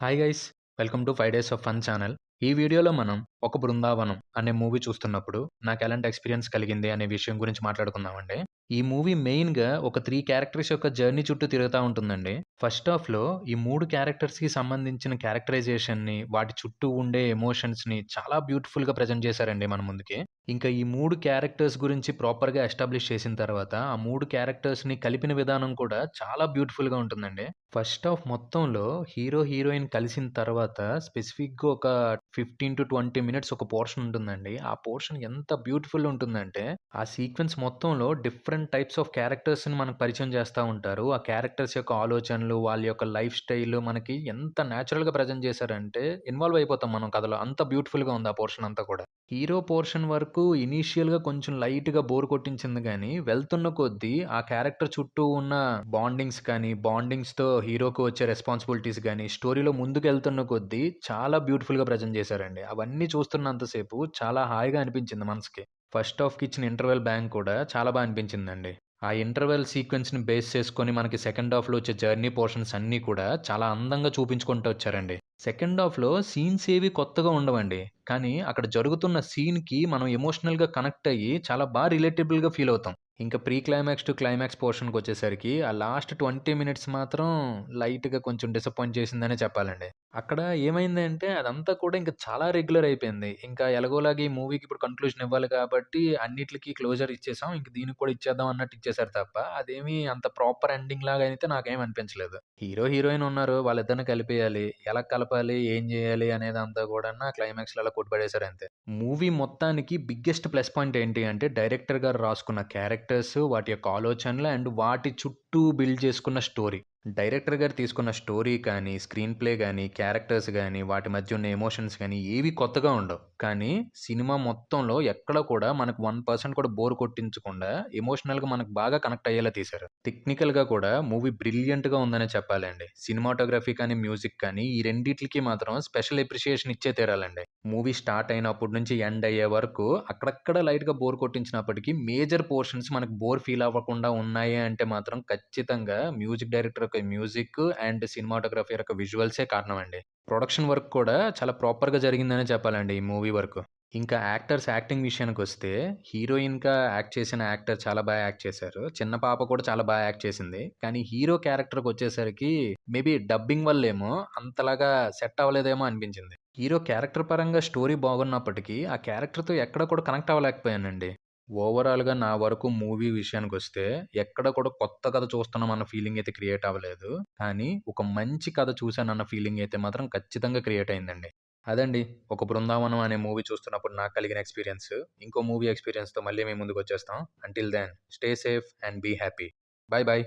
Hi guys, welcome to 5 days of fun channel. ఈ వీడియోలో మనం ఒక బృందావనం అనే మూవీ చూస్తున్నప్పుడు నాకు ఎలాంటి ఎక్స్పీరియన్స్ కలిగింది అనే విషయం గురించి మాట్లాడుకుందామండి. ఈ మూవీ మెయిన్‌గా ఒక 3 క్యారెక్టర్స్ యొక్క జర్నీ చుట్టూ తిరుగుతా ఉంటుందండి. ఫస్ట్ హాఫ్‌లో ఈ 3 క్యారెక్టర్స్‌కి సంబంధించిన క్యారెక్టరైజేషన్‌ని, వాటి చుట్టూ ఉండే ఎమోషన్స్‌ని చాలా బ్యూటిఫుల్‌గా ప్రెజెంట్ చేశారండి మన ముందుకి. ఇంకా ఈ 3 క్యారెక్టర్స్ గురించి ప్రాపర్‌గా ఎస్టాబ్లిష్ చేసిన తర్వాత, ఆ 3 క్యారెక్టర్స్‌ని కలిపిన విధానం కూడా చాలా బ్యూటిఫుల్‌గా ఉంటుందండి. ఫస్ట్ హాఫ్ మొత్తంలో హీరో, హీరోయిన్ కలిసిన తర్వాత స్పెసిఫిక్‌గా ఒక 15-20 మినిట్స్ ఒక పోర్షన్ ఉంటుందండి. ఆ పోర్షన్ ఎంత బ్యూటిఫుల్ ఉంటుందంటే, ఆ సీక్వెన్స్ మొత్తంలో డిఫరెంట్ టైప్స్ ఆఫ్ క్యారెక్టర్స్‌ని మనకు పరిచయం చేస్తా ఉంటారు. ఆ క్యారెక్టర్స్ యొక్క ఆలోచనలు, వాళ్ళ యొక్క లైఫ్ స్టైల్ మనకి ఎంత నేచురల్‌గా ప్రెజెంట్ చేశారంటే, ఇన్వాల్వ్ అయిపోతాం మనం కథలో. అంత బ్యూటిఫుల్‌గా ఉంది ఆ పోర్షన్ అంతా కూడా. హీరో పోర్షన్ వరకు ఇనీషియల్‌గా కొంచెం లైట్‌గా బోర్ కొట్టించింది గానీ, వెళ్తున్న కొద్దీ ఆ క్యారెక్టర్ చుట్టూ ఉన్న బాండింగ్స్ కానీ, బాండింగ్స్‌తో హీరోకి వచ్చే రెస్పాన్సిబిలిటీస్ గానీ, స్టోరీలో ముందుకెళ్తున్న కొద్దీ చాలా బ్యూటిఫుల్‌గా ప్రెజెంట్ చేశారండి. అవన్నీ చూస్తున్నంత సేపు చాలా హాయిగా అనిపించింది మనసుకి. ఫస్ట్ హాఫ్‌కి ఇచ్చిన ఇంటర్వెల్ బ్యాంగ్ కూడా చాలా అనిపించిందండి. ఆ ఇంటర్వెల్ సీక్వెన్స్‌ని బేస్ చేసుకొని మనకి సెకండ్ హాఫ్‌లో వచ్చే జర్నీ పోర్షన్స్ అన్నీ కూడా చాలా అందంగా చూపించుకుంటూ వచ్చారండి. సెకండ్ హాఫ్‌లో సీన్స్ ఏవి కొత్తగా ఉండవండి. కానీ అక్కడ జరుగుతున్న సీన్‌కి మనం ఎమోషనల్‌గా కనెక్ట్ అయ్యి చాలా రిలేటబుల్‌గా ఫీల్ అవుతాం. ఇంకా ప్రీ క్లైమాక్స్ టు క్లైమాక్స్ పోర్షన్‌కొచ్చేసరికి ఆ లాస్ట్ 20 మినిట్స్ మాత్రం లైట్‌గా కొంచెం డిసప్పాయింట్ చేసిందనే చెప్పాలండి. అక్కడ ఏమైందంటే అదంతా కూడా ఇంక చాలా రెగ్యులర్ అయిపోయింది. ఇంకా ఎలాగోలాగా ఈ మూవీకి ఇప్పుడు కన్క్లూజన్ ఇవ్వాలి కాబట్టి అన్నిట్లికి క్లోజర్ ఇచ్చేసాం. ఇంక దీనికి కూడా ఇచ్చేద్దాం అన్నట్టు ఇచ్చేసారు తప్ప అదేమీ అంత ప్రాపర్ ఎండింగ్ లాగా అయితే నాకేమి అనిపించలేదు. హీరో, హీరోయిన్ ఉన్నారు. వాళ్ళిద్దరిని కలిపేయాలి. ఎలా కలపాలి? ఏం జేయాలి? అనేదంతా గూడాను ఆ క్లైమాక్స్‌లో అలా కొట్టిపడేసారు అంతే. మూవీ మొత్తానికి బిగ్గెస్ట్ ప్లస్ పాయింట్ ఏంటి అంటే డైరెక్టర్ గారు రాసుకున్న క్యారెక్టర్స్, వాటి యొక్క ఆలోచనలు అండ్ వాటి చుట్టూ బిల్డ్ చేసుకున్న స్టోరీ. డైరెక్టర్ గారు తీసుకున్న స్టోరీ కానీ, స్క్రీన్ ప్లే గానీ, క్యారెక్టర్స్ గానీ, వాటి మధ్య ఉన్న ఎమోషన్స్ గానీ ఏవి కొత్తగా ఉండవు. కానీ సినిమా మొత్తంలో ఎక్కడ కూడా మనకు 1% కూడా బోర్ కొట్టించకుండా ఎమోషనల్‌గా మనకు బాగా కనెక్ట్ అయ్యేలా తీశారు. టెక్నికల్‌గా కూడా మూవీ బ్రిలియంట్‌గా ఉందనే చెప్పాలండి. సినిమాటోగ్రఫీ కానీ, మ్యూజిక్ కానీ ఈ రెండిట్లికి మాత్రం స్పెషల్ అప్రిషియేషన్ ఇచ్చే తీరాలండి. మూవీ స్టార్ట్ అయినప్పటి నుంచి ఎండ్ అయ్యే వరకు అక్కడక్కడ లైట్‌గా బోర్ కొట్టించినప్పటికీ మేజర్ పోర్షన్స్ మనకు బోర్ ఫీల్ అవ్వకుండా ఉన్నాయి అంటే మాత్రం ఖచ్చితంగా మ్యూజిక్ డైరెక్టర్ యొక్క మ్యూజిక్ అండ్ సినిమాటోగ్రఫీ యొక్క విజువల్సే కారణమండి. ప్రొడక్షన్ వర్క్ కూడా చాలా ప్రాపర్‌గా జరిగిందనే చెప్పాలండి ఈ మూవీ వరకు. ఇంకా యాక్టర్స్ యాక్టింగ్ విషయానికొస్తే హీరోయిన్‌గా యాక్ట్ చేసిన యాక్టర్ చాలా యాక్ట్ చేశారు. చిన్న పాప కూడా చాలా యాక్ట్ చేసింది. కానీ హీరో క్యారెక్టర్‌కొచ్చేసరికి మేబీ డబ్బింగ్ వల్లేమో అంతలాగా సెట్ అవ్వలేదేమో అనిపించింది. హీరో క్యారెక్టర్ పరంగా స్టోరీ బాగున్నప్పటికీ, ఆ క్యారెక్టర్‌తో ఎక్కడ కూడా కనెక్ట్ అవ్వలేకపోయానండి. ఓవరాల్‌గా నా వరకు మూవీ విషయానికొస్తే, ఎక్కడ కూడా కొత్త కథ చూస్తున్నామన్న ఫీలింగ్ అయితే క్రియేట్ అవ్వలేదు. కానీ, ఒక మంచి కథ చూసానన్న ఫీలింగ్ అయితే మాత్రం ఖచ్చితంగా క్రియేట్ అయిందండి. అదండి. ఒక 'బృందావనం' అనే మూవీ చూస్తున్నప్పుడు నాకు కలిగిన ఎక్స్‌పీరియన్స్. ఇంకో మూవీ ఎక్స్‌పీరియన్స్‌తో మళ్ళీ మీ ముందుకొచ్చేస్తాం. Until then stay safe and be happy. Bye by.